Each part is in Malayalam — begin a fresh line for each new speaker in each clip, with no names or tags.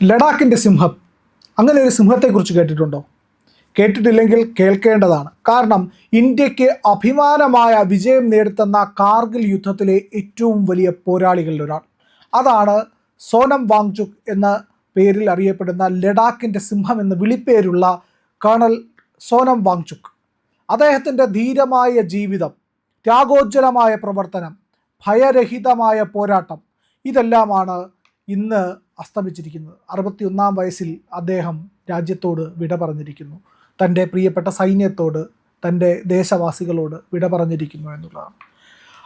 ലഡാക്കിൻ്റെ സിംഹം, അങ്ങനെ ഒരു സിംഹത്തെക്കുറിച്ച് കേട്ടിട്ടുണ്ടോ? കേട്ടിട്ടില്ലെങ്കിൽ കേൾക്കേണ്ടതാണ്. കാരണം ഇന്ത്യക്ക് അഭിമാനമായ വിജയം നേടിത്തന്ന കാർഗിൽ യുദ്ധത്തിലെ ഏറ്റവും വലിയ പോരാളികളിൽ ഒരാൾ. അതാണ് സോനം വാങ്ചുക് എന്ന പേരിൽ അറിയപ്പെടുന്ന ലഡാക്കിൻ്റെ സിംഹം എന്ന വിളിപ്പേരുള്ള കേണൽ സോനം വാങ്ചുക്. അദ്ദേഹത്തിൻ്റെ ധീരമായ ജീവിതം, ത്യാഗോജ്വലമായ പ്രവർത്തനം, ഭയരഹിതമായ പോരാട്ടം, ഇതെല്ലാമാണ് ഇന്ന് അസ്തമിച്ചിരിക്കുന്നത്. 61-ാം വയസ്സിൽ അദ്ദേഹം രാജ്യത്തോട് വിട പറഞ്ഞിരിക്കുന്നു. തൻ്റെ പ്രിയപ്പെട്ട സൈന്യത്തോട്, തൻ്റെ ദേശവാസികളോട് വിട പറഞ്ഞിരിക്കുന്നു എന്നുള്ളതാണ്.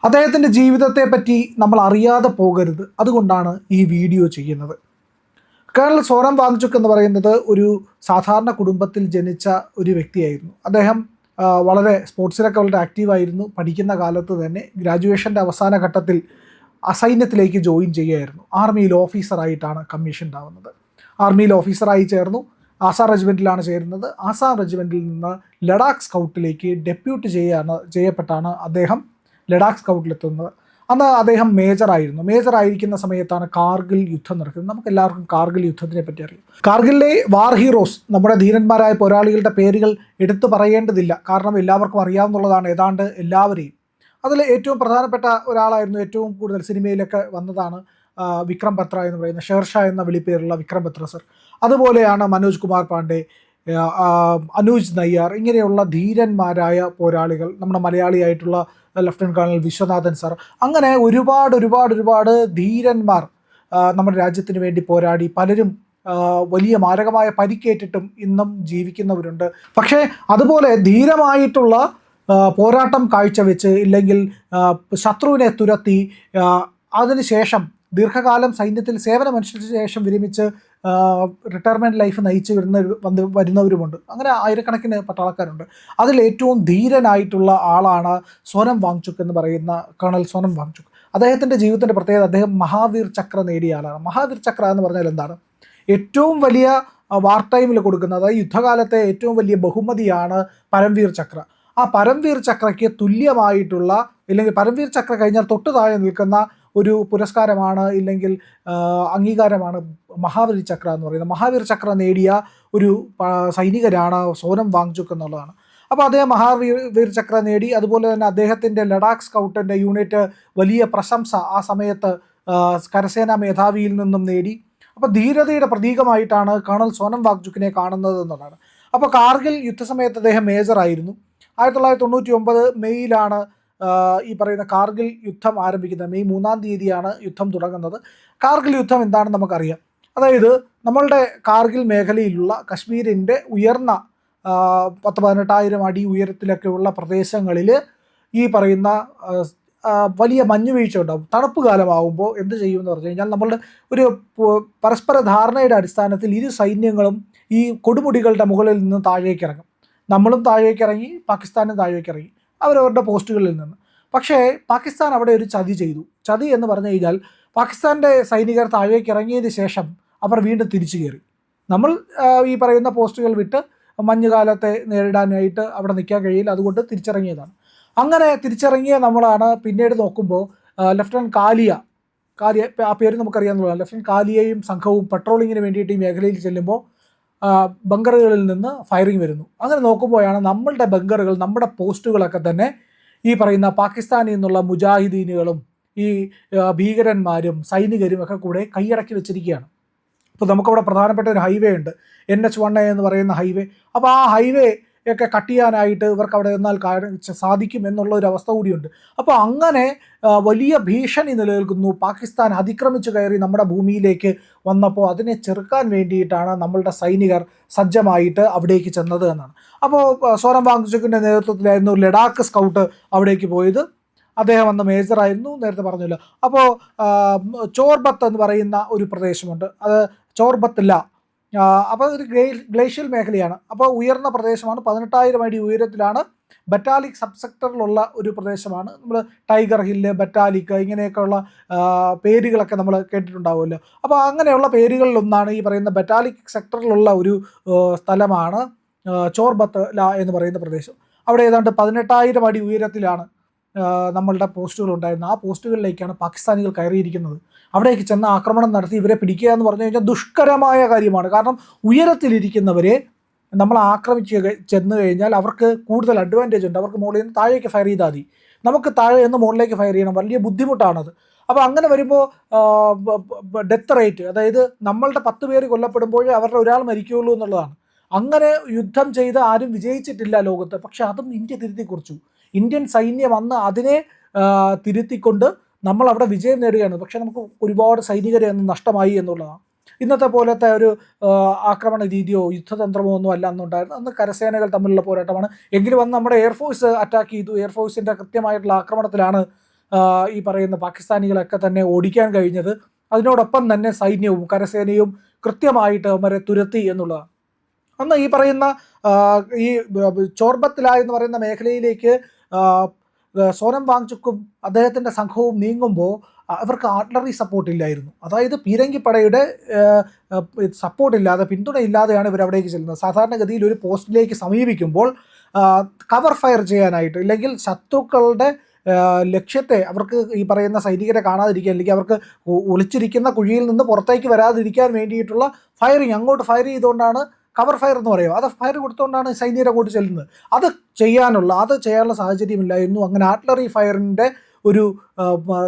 അദ്ദേഹത്തിൻ്റെ ജീവിതത്തെ പറ്റി നമ്മൾ അറിയാതെ പോകരുത്. അതുകൊണ്ടാണ് ഈ വീഡിയോ ചെയ്യുന്നത്. കേണൽ സോനം വാങ്ചുക് എന്ന് പറയുന്നത് ഒരു സാധാരണ കുടുംബത്തിൽ ജനിച്ച ഒരു വ്യക്തിയായിരുന്നു. അദ്ദേഹം വളരെ സ്പോർട്സിലൊക്കെ വളരെ ആക്റ്റീവായിരുന്നു. പഠിക്കുന്ന കാലത്ത് തന്നെ ഗ്രാജുവേഷൻ്റെ അവസാന ഘട്ടത്തിൽ സൈന്യത്തിലേക്ക് ജോയിൻ ചെയ്യുകയായിരുന്നു. ആർമിയിൽ ഓഫീസറായിട്ടാണ് കമ്മീഷൻ ഉണ്ടാവുന്നത്. ആർമിയിൽ ഓഫീസറായി ചേർന്നു. ആസാം റെജിമെൻറ്റിലാണ് ചേരുന്നത്. ആസാം റെജിമെൻറ്റിൽ നിന്ന് ലഡാക്ക് സ്കൗട്ടിലേക്ക് ഡെപ്യൂട്ട് ചെയ്യപ്പെട്ടാണ് അദ്ദേഹം ലഡാക്ക് സ്കൗട്ടിലെത്തുന്നത്. അന്ന് അദ്ദേഹം മേജറായിരുന്നു. മേജറായിരിക്കുന്ന സമയത്താണ് കാർഗിൽ യുദ്ധം നടക്കുന്നത്. നമുക്ക് എല്ലാവർക്കും കാർഗിൽ യുദ്ധത്തിനെ പറ്റി അറിയാം. കാർഗിലിലെ വാർ ഹീറോസ്, നമ്മുടെ ധീരന്മാരായ പോരാളികളുടെ പേരുകൾ എടുത്തു പറയേണ്ടതില്ല. കാരണം എല്ലാവർക്കും അറിയാവുന്നതാണ് ഏതാണ്ട് എല്ലാവരെയും. അതിൽ ഏറ്റവും പ്രധാനപ്പെട്ട ഒരാളായിരുന്നു, ഏറ്റവും കൂടുതൽ സിനിമയിലൊക്കെ വന്നതാണ് വിക്രം ബത്ര എന്ന് പറയുന്ന ഷേർഷാ എന്ന വിളിപ്പേരുള്ള വിക്രം ബത്ര സർ. അതുപോലെയാണ് മനോജ് കുമാർ പാണ്ഡെ, അനൂജ് നയ്യാർ, ഇങ്ങനെയുള്ള ധീരന്മാരായ പോരാളികൾ. നമ്മുടെ മലയാളിയായിട്ടുള്ള ലഫ്റ്റനന്റ് കേണൽ വിശ്വനാഥൻ സാർ. അങ്ങനെ ഒരുപാട് ധീരന്മാർ നമ്മുടെ രാജ്യത്തിന് വേണ്ടി പോരാടി. പലരും വലിയ മാരകമായ പരിക്കേറ്റിട്ടും ഇന്നും ജീവിക്കുന്നവരുണ്ട്. പക്ഷേ അതുപോലെ ധീരമായിട്ടുള്ള പോരാട്ടം കാഴ്ചവെച്ച്, ഇല്ലെങ്കിൽ ശത്രുവിനെ തുരത്തി അതിനുശേഷം ദീർഘകാലം സൈന്യത്തിൽ സേവനമനുഷ്ഠിച്ച ശേഷം വിരമിച്ച് റിട്ടയർമെൻറ്റ് ലൈഫ് നയിച്ച് വരുന്നവരുമുണ്ട്. അങ്ങനെ ആയിരക്കണക്കിന് പട്ടാളക്കാരുണ്ട്. അതിൽ ഏറ്റവും ധീരനായിട്ടുള്ള ആളാണ് സോനം വാങ്ചുക് എന്ന് പറയുന്ന കേണൽ സോനം വാങ്ചുക്. അദ്ദേഹത്തിൻ്റെ ജീവിതത്തിൻ്റെ പ്രത്യേകത, അദ്ദേഹം മഹാവീർ ചക്ര നേടിയ ആളാണ്. മഹാവീർ ചക്ര എന്ന് പറഞ്ഞാൽ എന്താണ്? ഏറ്റവും വലിയ വാർ ടൈമിൽ കൊടുക്കുന്നത്, അതായത് യുദ്ധകാലത്തെ ഏറ്റവും വലിയ ബഹുമതിയാണ് പരംവീർ ചക്ര. ആ പരംവീർ ചക്രയ്ക്ക് തുല്യമായിട്ടുള്ള, ഇല്ലെങ്കിൽ പരംവീർ ചക്ര കഴിഞ്ഞാൽ തൊട്ട് താഴെ നിൽക്കുന്ന ഒരു പുരസ്കാരമാണ്, ഇല്ലെങ്കിൽ അംഗീകാരമാണ് മഹാവീർ ചക്ര എന്ന് പറയുന്നത്. മഹാവീർ ചക്ര നേടിയ ഒരു സൈനികരാണ് സോനം വാങ്ചുക് എന്നുള്ളതാണ്. അപ്പോൾ അദ്ദേഹം മഹാവീർ ചക്ര നേടി. അതുപോലെ തന്നെ അദ്ദേഹത്തിൻ്റെ ലഡാക്ക് സ്കൗട്ടിൻ്റെ യൂണിറ്റ് വലിയ പ്രശംസ ആ സമയത്ത് കരസേനാ മേധാവിയിൽ നിന്നും നേടി. അപ്പോൾ ധീരതയുടെ പ്രതീകമായിട്ടാണ് കേണൽ സോനം വാങ്ചുക്കിനെ കാണുന്നത് എന്നുള്ളതാണ്. അപ്പോൾ കാർഗിൽ യുദ്ധസമയത്ത് അദ്ദേഹം മേജറായിരുന്നു. 1999 മെയ്യിലാണ് ഈ പറയുന്ന കാർഗിൽ യുദ്ധം ആരംഭിക്കുന്നത്. മെയ് 3-ാം തീയതിയാണ് യുദ്ധം തുടങ്ങുന്നത്. കാർഗിൽ യുദ്ധം എന്താണെന്ന് നമുക്കറിയാം. അതായത് നമ്മളുടെ കാർഗിൽ മേഖലയിലുള്ള കശ്മീരിൻ്റെ ഉയർന്ന 10-18,000 അടി ഉയരത്തിലൊക്കെയുള്ള പ്രദേശങ്ങളിൽ ഈ പറയുന്ന വലിയ മഞ്ഞുവീഴ്ച ഉണ്ടാകും. തണുപ്പ് കാലമാകുമ്പോൾ എന്ത് ചെയ്യുമെന്ന് പറഞ്ഞു കഴിഞ്ഞാൽ, നമ്മളുടെ ഒരു പരസ്പര ധാരണയുടെ അടിസ്ഥാനത്തിൽ ഇരു സൈന്യങ്ങളും ഈ കൊടുമുടികളുടെ മുകളിൽ നിന്ന് താഴേക്ക് ഇറങ്ങും. നമ്മളും താഴേക്ക് ഇറങ്ങി, പാകിസ്ഥാനും താഴേക്ക് ഇറങ്ങി, അവരവരുടെ പോസ്റ്റുകളിൽ നിന്ന്. പക്ഷേ പാകിസ്ഥാൻ അവിടെ ഒരു ചതി ചെയ്തു. ചതി എന്ന് പറഞ്ഞു കഴിഞ്ഞാൽ, പാകിസ്ഥാൻ്റെ സൈനികർ താഴേക്ക് ഇറങ്ങിയതിന് ശേഷം അവർ വീണ്ടും തിരിച്ചു കയറി. നമ്മൾ ഈ പറയുന്ന പോസ്റ്റുകൾ വിട്ട് മഞ്ഞുകാലത്തെ നേരിടാനായിട്ട് അവിടെ നിൽക്കാൻ കഴിയില്ല, അതുകൊണ്ട് തിരിച്ചിറങ്ങിയതാണ്. അങ്ങനെ തിരിച്ചിറങ്ങിയ നമ്മളാണ് പിന്നീട് നോക്കുമ്പോൾ ലഫ്റ്റനന്റ് കാലിയ, ആ പേര് നമുക്കറിയാവുന്നതാണ്. ലഫ്റ്റനന്റ് കാലിയയും സംഘവും പെട്രോളിങ്ങിന് വേണ്ടിയിട്ട് ഈ മേഖലയിൽ ചെല്ലുമ്പോൾ ബങ്കറുകളിൽ നിന്ന് ഫയറിങ് വരുന്നു. അങ്ങനെ നോക്കുമ്പോഴാണ് നമ്മളുടെ ബങ്കറുകൾ, നമ്മുടെ പോസ്റ്റുകളൊക്കെ തന്നെ ഈ പറയുന്ന പാകിസ്ഥാനിൽ നിന്നുള്ള മുജാഹിദീനുകളും ഈ ഭീകരന്മാരും സൈനികരും ഒക്കെ കൂടെ കൈയടക്കി വെച്ചിരിക്കുകയാണ്. ഇപ്പോൾ നമുക്കവിടെ പ്രധാനപ്പെട്ട ഒരു ഹൈവേ ഉണ്ട്, NH1 എന്ന് പറയുന്ന ഹൈവേ. അപ്പോൾ ആ ഹൈവേ ഒക്കെ കട്ട് ചെയ്യാനായിട്ട് ഇവർക്ക് അവിടെ നിന്നാൽ സാധിക്കും എന്നുള്ള ഒരു അവസ്ഥ കൂടിയുണ്ട്. അപ്പോൾ അങ്ങനെ വലിയ ഭീഷണി നിലനിൽക്കുന്നു. പാകിസ്ഥാൻ അതിക്രമിച്ചു കയറി നമ്മുടെ ഭൂമിയിലേക്ക് വന്നപ്പോൾ അതിനെ ചെറുക്കാൻ വേണ്ടിയിട്ടാണ് നമ്മളുടെ സൈനികർ സജ്ജമായിട്ട് അവിടേക്ക് ചെന്നത് എന്നാണ്. അപ്പോൾ സോനം വാങ്ചുക്കിൻ്റെ നേതൃത്വത്തിലായിരുന്നു ലഡാക്ക് സ്കൗട്ട് അവിടേക്ക് പോയത്. അദ്ദേഹം അന്ന് മേജറായിരുന്നു, നേരത്തെ പറഞ്ഞല്ലോ. അപ്പോൾ ചോർബത്ത് എന്ന് പറയുന്ന ഒരു പ്രദേശമുണ്ട്, അത് ചോർബത്ത് അപ്പോൾ ഒരു ഗ്ലേഷ്യൽ മേഖലയാണ്. അപ്പോൾ ഉയർന്ന പ്രദേശമാണ്, 18,000 അടി ഉയരത്തിലാണ്. ബറ്റാലിക് സബ് സെക്ടറിലുള്ള ഒരു പ്രദേശമാണ്. നമ്മൾ ടൈഗർ ഹില്ല്, ബറ്റാലിക്, ഇങ്ങനെയൊക്കെയുള്ള പേരുകളൊക്കെ നമ്മൾ കേട്ടിട്ടുണ്ടാവുമല്ലോ. അപ്പോൾ അങ്ങനെയുള്ള പേരുകളിലൊന്നാണ് ഈ പറയുന്ന ബറ്റാലിക് സെക്ടറിലുള്ള ഒരു സ്ഥലമാണ് ചോർബത്ത് എന്ന് പറയുന്ന പ്രദേശം. അവിടെ ഏതാണ്ട് 18,000 അടി ഉയരത്തിലാണ് നമ്മളുടെ പോസ്റ്റുകളുണ്ടായിരുന്നു. ആ പോസ്റ്റുകളിലേക്കാണ് പാകിസ്ഥാനികൾ കയറിയിരിക്കുന്നത്. അവിടേക്ക് ചെന്ന് ആക്രമണം നടത്തി ഇവരെ പിടിക്കുക എന്ന് പറഞ്ഞു കഴിഞ്ഞാൽ ദുഷ്കരമായ കാര്യമാണ്. കാരണം ഉയരത്തിലിരിക്കുന്നവരെ നമ്മൾ ആക്രമിച്ച് ചെന്ന് കഴിഞ്ഞാൽ അവർക്ക് കൂടുതൽ അഡ്വാൻറ്റേജ് ഉണ്ട്. അവർക്ക് മുകളിൽ നിന്ന് താഴേക്ക് ഫയർ ചെയ്താൽ മതി. നമുക്ക് താഴെ നിന്ന് മുകളിലേക്ക് ഫയർ ചെയ്യണം. വലിയ ബുദ്ധിമുട്ടാണത്. അപ്പോൾ അങ്ങനെ വരുമ്പോൾ ഡെത്ത് റേറ്റ്, അതായത് നമ്മളുടെ 10 പേര് കൊല്ലപ്പെടുമ്പോഴേ അവരുടെ ഒരാൾ മരിക്കുകയുള്ളൂ എന്നുള്ളതാണ്. അങ്ങനെ യുദ്ധം ചെയ്ത് ആരും വിജയിച്ചിട്ടില്ല ലോകത്ത്. പക്ഷെ അതും ഇന്ത്യ തിരുത്തി കുറിച്ചു. ഇന്ത്യൻ സൈന്യം അന്ന് അതിനെ തിരുത്തിക്കൊണ്ട് നമ്മൾ അവിടെ വിജയം നേടുകയാണ്. പക്ഷെ നമുക്ക് ഒരുപാട് സൈനികരെ അന്ന് നഷ്ടമായി എന്നുള്ളതാണ്. ഇന്നത്തെ പോലത്തെ ഒരു ആക്രമണ രീതിയോ യുദ്ധതന്ത്രമോ ഒന്നും അല്ല അന്നുണ്ടായിരുന്നു. അന്ന് കരസേനകൾ തമ്മിലുള്ള പോരാട്ടമാണ്. എങ്കിലും അന്ന് നമ്മുടെ എയർഫോഴ്സ് അറ്റാക്ക് ചെയ്തു. എയർഫോഴ്സിൻ്റെ കൃത്യമായിട്ടുള്ള ആക്രമണത്തിലാണ് ഈ പറയുന്ന പാകിസ്ഥാനികളൊക്കെ തന്നെ ഓടിക്കാൻ കഴിഞ്ഞത്. അതിനോടൊപ്പം തന്നെ സൈന്യവും കരസേനയും കൃത്യമായിട്ട് അവരെ തുരത്തി എന്നുള്ളതാണ്. അന്ന് ഈ പറയുന്ന ഈ ചോർബത്തില എന്ന് പറയുന്ന മേഖലയിലേക്ക് സോനം വാങ്ചുക്കും അദ്ദേഹത്തിൻ്റെ സംഘവും നീങ്ങുമ്പോൾ അവർക്ക് ആർട്ടിലറി സപ്പോർട്ട് ഇല്ലായിരുന്നു. അതായത് പീരങ്കിപ്പടയുടെ സപ്പോർട്ടില്ലാതെ, പിന്തുണയില്ലാതെയാണ് ഇവർ അവിടേക്ക് ചെല്ലുന്നത്. സാധാരണഗതിയിൽ ഒരു പോസ്റ്റിലേക്ക് സമീപിക്കുമ്പോൾ കവർ ഫയർ ചെയ്യാനായിട്ട്, ഇല്ലെങ്കിൽ ശത്രുക്കളുടെ ലക്ഷ്യത്തെ അവർക്ക് ഈ പറയുന്ന സൈനികരെ കാണാതിരിക്കാൻ, അല്ലെങ്കിൽ അവർക്ക് ഒളിച്ചിരിക്കുന്ന കുഴിയിൽ നിന്ന് പുറത്തേക്ക് വരാതിരിക്കാൻ വേണ്ടിയിട്ടുള്ള ഫയറിങ്, അങ്ങോട്ട് ഫയർ ചെയ്തുകൊണ്ടാണ് കവർ ഫയർ എന്ന് പറയുക. അത് ഫയർ കൊടുത്തുകൊണ്ടാണ് സൈനികരെ അങ്ങോട്ട് ചെല്ലുന്നത്. അത് ചെയ്യാനുള്ള സാഹചര്യമില്ലായിരുന്നു. അങ്ങനെ ആർട്ടിലറി ഫയറിൻ്റെ ഒരു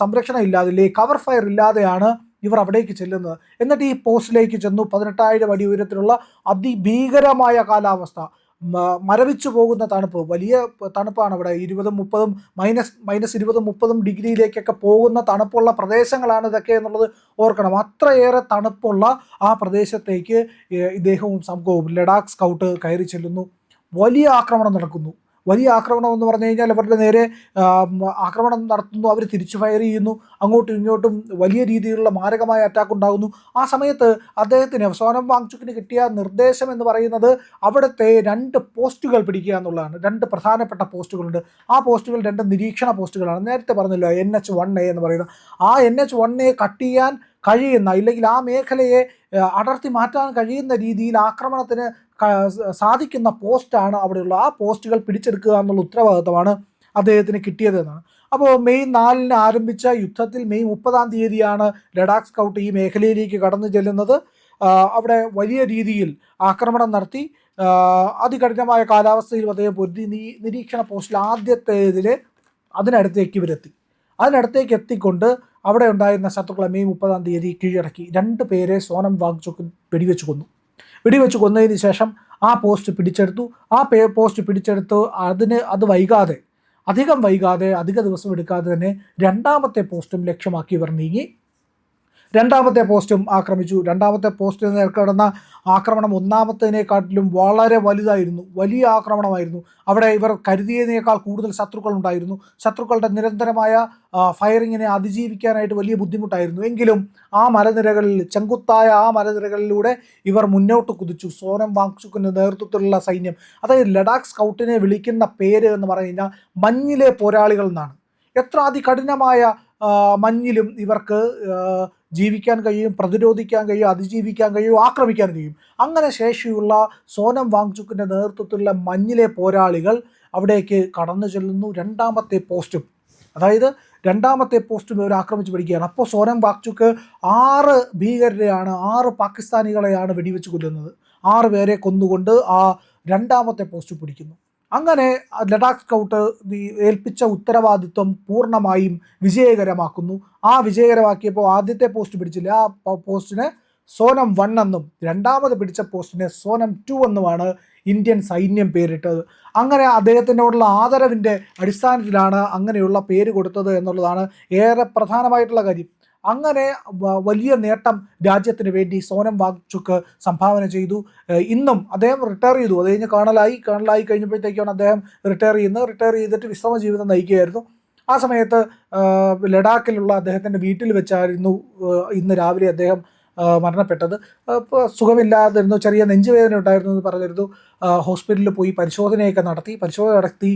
സംരക്ഷണം ഇല്ലാതെ, കവർ ഫയർ ഇല്ലാതെയാണ് ഇവർ അവിടേക്ക് ചെല്ലുന്നത്. എന്നിട്ട് ഈ പോസ്റ്റിലേക്ക് ചെന്നു. 18,000 അടി ഉയരത്തിലുള്ള അതിഭീകരമായ കാലാവസ്ഥ, മരവിച്ചു പോകുന്ന തണുപ്പ്, വലിയ തണുപ്പാണ് അവിടെ. 20-30 -20-30 ഡിഗ്രിയിലേക്കൊക്കെ പോകുന്ന തണുപ്പുള്ള പ്രദേശങ്ങളാണ് ഇതൊക്കെ എന്നുള്ളത് ഓർക്കണം. അത്രയേറെ തണുപ്പുള്ള ആ പ്രദേശത്തേക്ക് ഇദ്ദേഹവും സംഘവും ലഡാക്ക് സ്കൗട്ട് കയറി ചെല്ലുന്നു. വലിയ ആക്രമണം നടക്കുന്നു. വലിയ ആക്രമണം എന്ന് പറഞ്ഞു കഴിഞ്ഞാൽ അവരുടെ നേരെ ആക്രമണം നടത്തുന്നു. അവർ തിരിച്ചു ഫയർ ചെയ്യുന്നു. അങ്ങോട്ടും ഇങ്ങോട്ടും വലിയ രീതിയിലുള്ള മാരകമായ അറ്റാക്ക് ഉണ്ടാകുന്നു. ആ സമയത്ത് അദ്ദേഹത്തിന്, സോനം വാങ്ചുക്കിന് കിട്ടിയ നിർദ്ദേശം എന്ന് പറയുന്നത് അവിടുത്തെ 2 പോസ്റ്റുകൾ പിടിക്കുക എന്നുള്ളതാണ്. 2 പ്രധാനപ്പെട്ട പോസ്റ്റുകളുണ്ട്. ആ പോസ്റ്റുകൾ 2 നിരീക്ഷണ പോസ്റ്റുകളാണ്. നേരത്തെ പറഞ്ഞല്ലോ NH-1A എന്ന് പറയുന്നത്. ആ NH-1A കട്ട് ചെയ്യാൻ കഴിയുന്ന, ഇല്ലെങ്കിൽ ആ മേഖലയെ അടർത്തി മാറ്റാൻ കഴിയുന്ന രീതിയിൽ ആക്രമണത്തിന് സാധിക്കുന്ന പോസ്റ്റാണ് അവിടെയുള്ള. ആ പോസ്റ്റുകൾ പിടിച്ചെടുക്കുക എന്നുള്ള ഉത്തരവാദിത്തമാണ് അദ്ദേഹത്തിന് കിട്ടിയതെന്നാണ്. അപ്പോൾ മെയ് 4-ന് ആരംഭിച്ച യുദ്ധത്തിൽ മെയ് 30-ാം തീയതിയാണ് ലഡാക്ക് സ്കൗട്ട് ഈ മേഖലയിലേക്ക് കടന്നു ചെല്ലുന്നത്. അവിടെ വലിയ രീതിയിൽ ആക്രമണം നടത്തി. അതികഠിനമായ കാലാവസ്ഥയിൽ അദ്ദേഹം പൊരുതി. നിരീക്ഷണ പോസ്റ്റിൽ ആദ്യത്തേതിൽ അതിനടുത്തേക്ക് ഇവരെത്തി. അതിനടുത്തേക്ക് എത്തിക്കൊണ്ട് അവിടെ ഉണ്ടായിരുന്ന ശത്രുക്കളെ മെയ് 30-ാം തീയതി കീഴടക്കി. 2 പേരെ സോനം വാങ്ചുക്ക് വെടിവെച്ച് കൊന്നതിന് ശേഷം ആ പോസ്റ്റ് പിടിച്ചെടുത്തു. ആ പോസ്റ്റ് പിടിച്ചെടുത്ത് അധിക ദിവസം എടുക്കാതെ തന്നെ 2ാമത്തെ പോസ്റ്റും ലക്ഷ്യമാക്കി ഇവർ നീങ്ങി. 2ാമത്തെ പോസ്റ്റും ആക്രമിച്ചു. 2ാമത്തെ പോസ്റ്റിൽ നേർക്കടന്ന ആക്രമണം 1ാമത്തേതിനെക്കാട്ടിലും വളരെ വലുതായിരുന്നു. വലിയ ആക്രമണമായിരുന്നു. അവിടെ ഇവർ കരുതിയതിനേക്കാൾ കൂടുതൽ ശത്രുക്കളുണ്ടായിരുന്നു. ശത്രുക്കളുടെ നിരന്തരമായ ഫയറിങ്ങിനെ അതിജീവിക്കാനായിട്ട് വലിയ ബുദ്ധിമുട്ടായിരുന്നു. എങ്കിലും ആ മലനിരകളിൽ, ചെങ്കുത്തായ ആ മലനിരകളിലൂടെ ഇവർ മുന്നോട്ട് കുതിച്ചു. സോനം വാങ്ചുക്കിൻ്റെ നേതൃത്വത്തിലുള്ള സൈന്യം, അതായത് ലഡാക്ക് സ്കൗട്ടിനെ വിളിക്കുന്ന പേര് എന്ന് പറഞ്ഞു കഴിഞ്ഞാൽ മഞ്ഞിലെ പോരാളികൾ എന്നാണ്. എത്ര അതികഠിനമായ മഞ്ഞിലും ഇവർക്ക് ജീവിക്കാൻ കഴിയും, പ്രതിരോധിക്കാൻ കഴിയും, അതിജീവിക്കാൻ കഴിയും, ആക്രമിക്കാൻ കഴിയും. അങ്ങനെ ശേഷിയുള്ള സോനം വാങ്ചുക്കിൻ്റെ നേതൃത്വത്തിലുള്ള മഞ്ഞിലെ പോരാളികൾ അവിടേക്ക് കടന്നു ചെല്ലുന്നു. 2ാമത്തെ പോസ്റ്റും, അതായത് 2ാമത്തെ പോസ്റ്റും ഇവർ ആക്രമിച്ച് പിടിക്കുകയാണ്. അപ്പോൾ സോനം വാങ്ചുക്ക് 6 ഭീകരരെയാണ്, 6 പാകിസ്ഥാനികളെയാണ് വെടിവെച്ച് കൊല്ലുന്നത്. 6 പേരെ കൊന്നുകൊണ്ട് ആ 2ാമത്തെ പോസ്റ്റ് പിടിക്കുന്നു. അങ്ങനെ ലഡാക്ക് സ്കൗട്ട് ഏൽപ്പിച്ച ഉത്തരവാദിത്വം പൂർണ്ണമായും വിജയകരമാക്കുന്നു. ആ വിജയകരമാക്കിയപ്പോൾ ആദ്യത്തെ പോസ്റ്റ് പിടിച്ചില്ല. ആ പോസ്റ്റിനെ സോനം 1 എന്നും 2ാമത് പിടിച്ച പോസ്റ്റിനെ സോനം 2 എന്നുമാണ് ഇന്ത്യൻ സൈന്യം പേരിട്ടത്. അങ്ങനെ അദ്ദേഹത്തിനോടുള്ള ആദരവിൻ്റെ അടിസ്ഥാനത്തിലാണ് അങ്ങനെയുള്ള പേര് കൊടുത്തത് എന്നുള്ളതാണ് ഏറെ പ്രധാനമായിട്ടുള്ള കാര്യം. അങ്ങനെ വലിയ നേട്ടം രാജ്യത്തിന് വേണ്ടി സോനം വാങ്ചുക്ക് സംഭാവന ചെയ്തു. ഇന്നും അദ്ദേഹം റിട്ടയർ ചെയ്തു. അത് കഴിഞ്ഞ് കേണലായി കഴിഞ്ഞപ്പോഴത്തേക്കാണ് അദ്ദേഹം റിട്ടയർ ചെയ്തിട്ട് വിശ്രമ ജീവിതം നയിക്കുകയായിരുന്നു. ആ സമയത്ത് ലഡാക്കിലുള്ള അദ്ദേഹത്തിൻ്റെ വീട്ടിൽ വെച്ചായിരുന്നു ഇന്ന് രാവിലെ അദ്ദേഹം മരണപ്പെട്ടത്. സുഖമില്ലാതിരുന്നു, ചെറിയ നെഞ്ചുവേദന ഉണ്ടായിരുന്നു എന്ന് പറഞ്ഞിരുന്നു. ഹോസ്പിറ്റലിൽ പോയി പരിശോധന നടത്തി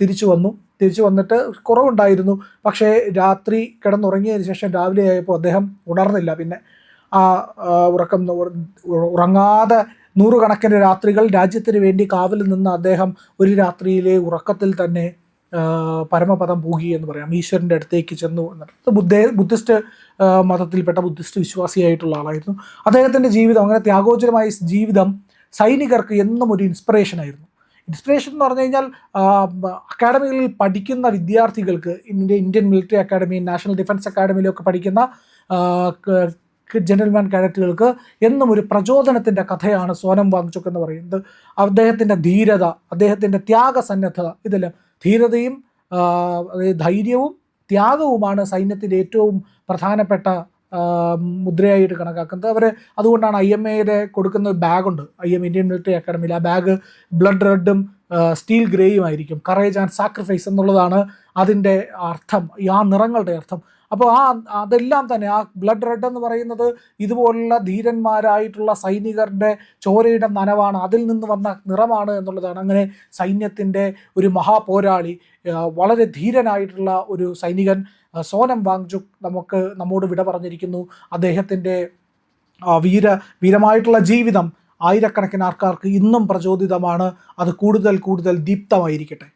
തിരിച്ചു വന്നിട്ട് കുറവുണ്ടായിരുന്നു. പക്ഷേ രാത്രി കിടന്നുറങ്ങിയതിന് ശേഷം രാവിലെ ആയപ്പോൾ അദ്ദേഹം ഉണർന്നില്ല. പിന്നെ ആ ഉറങ്ങാതെ 100 കണക്കിന് രാത്രികൾ രാജ്യത്തിന് വേണ്ടി കാവലിൽ നിന്ന് അദ്ദേഹം ഒരു രാത്രിയിലെ ഉറക്കത്തിൽ തന്നെ പരമപദം പൂകി എന്ന് പറയാം, ഈശ്വരൻ്റെ അടുത്തേക്ക് ചെന്നു എന്നിട്ട്. ബുദ്ധിസ്റ്റ് മതത്തിൽപ്പെട്ട ബുദ്ധിസ്റ്റ് വിശ്വാസിയായിട്ടുള്ള ആളായിരുന്നു. അദ്ദേഹത്തിൻ്റെ ജീവിതം, അങ്ങനെ ത്യാഗോചരമായ ജീവിതം സൈനികർക്ക് എന്നും ഒരു ഇൻസ്പിറേഷനായിരുന്നു. ഇൻസ്പിറേഷൻ എന്ന് പറഞ്ഞു കഴിഞ്ഞാൽ അക്കാഡമികളിൽ പഠിക്കുന്ന വിദ്യാർത്ഥികൾക്ക്, Indian military academy, national defence അക്കാഡമിയിലൊക്കെ പഠിക്കുന്ന ജെന്റിൽമാൻ കാഡറ്റുകൾക്ക് എന്നും ഒരു പ്രചോദനത്തിൻ്റെ കഥയാണ് സോനം വാങ്ചുക് എന്ന് പറയുന്നത്. അദ്ദേഹത്തിൻ്റെ ധീരത, അദ്ദേഹത്തിൻ്റെ ത്യാഗസന്നദ്ധത, ഇതെല്ലാം ധീരതയും ധൈര്യവും ത്യാഗവുമാണ് സൈന്യത്തിൻ്റെ ഏറ്റവും പ്രധാനപ്പെട്ട മുദ്രയായിട്ട് കണക്കാക്കുന്നത്. അതുകൊണ്ടാണ് IMA കൊടുക്കുന്ന ഒരു ബാഗുണ്ട്, ഇന്ത്യൻ മിലിറ്ററി അക്കാഡമിയിൽ. ആ ബാഗ് ബ്ലഡ് റെഡും സ്റ്റീൽ ഗ്രേയും ആയിരിക്കും. കറേജ് ആൻഡ് സാക്രിഫൈസ് എന്നുള്ളതാണ് അതിൻ്റെ അർത്ഥം, ആ നിറങ്ങളുടെ അർത്ഥം. അപ്പോൾ അതെല്ലാം തന്നെ, ആ ബ്ലഡ് റെഡ് എന്ന് പറയുന്നത് ഇതുപോലുള്ള ധീരന്മാരായിട്ടുള്ള സൈനികരുടെ ചോരയുടെ നനവാണ്, അതിൽ നിന്ന് വന്ന നിറമാണ് എന്നുള്ളതാണ്. അങ്ങനെ സൈന്യത്തിൻ്റെ ഒരു മഹാപോരാളി, വളരെ ധീരനായിട്ടുള്ള ഒരു സൈനികൻ സോനം വാങ്ചുക് നമ്മോട് വിട പറഞ്ഞിരിക്കുന്നു. അദ്ദേഹത്തിൻ്റെ വീരമായിട്ടുള്ള ജീവിതം ആയിരക്കണക്കിന് ആൾക്കാർക്ക് ഇന്നും പ്രചോദിതമാണ്. അത് കൂടുതൽ ദീപ്തമായിരിക്കട്ടെ.